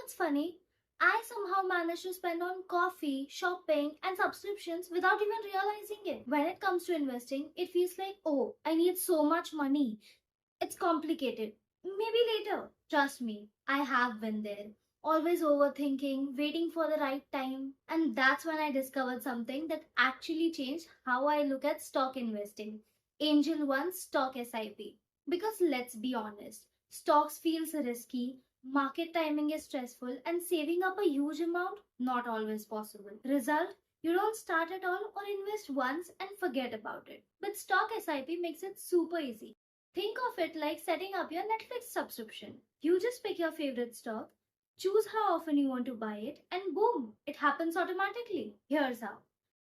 what's funny? I somehow managed to spend on coffee, shopping, and subscriptions without even realizing it. When it comes to investing, it feels like, oh, I need so much money. It's complicated. Maybe later. Trust me, I have been there. Always overthinking, waiting for the right time. And that's when I discovered something that actually changed how I look at stock investing. AngleOne Stock SIP. Because let's be honest, stocks feels risky, market timing is stressful, and saving up a huge amount not always possible. Result, you don't start at all or invest once and forget about it. But stock SIP makes it super easy. Think of it like setting up your Netflix subscription. You just pick your favorite stock, choose how often you want to buy it, and boom, it happens automatically. Here's how.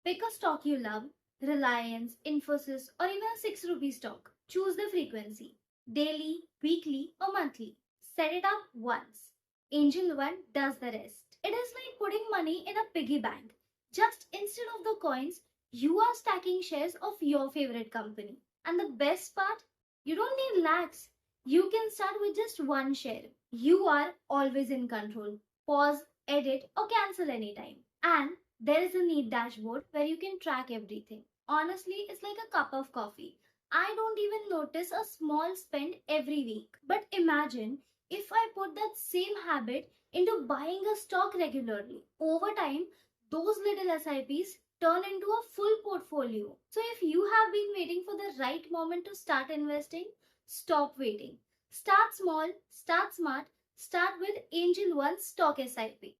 Pick a stock you love, Reliance, Infosys, or even a 6 rupee stock. Choose the frequency, daily, weekly, or monthly. Set it up once. AngleOne does the rest. It is like putting money in a piggy bank. Just instead of the coins, you are stacking shares of your favorite company. And the best part, you don't need lakhs. You can start with just one share. You are always in control. Pause, edit, or cancel anytime. And there is a neat dashboard where you can track everything. Honestly, it's like a cup of coffee. I don't even notice a small spend every week. But imagine if I put that same habit into buying a stock regularly. Over time, those little SIPs turn into a full portfolio. So if you have been waiting for the right moment to start investing, stop waiting. Start small, start smart, start with AngleOne Stock SIP.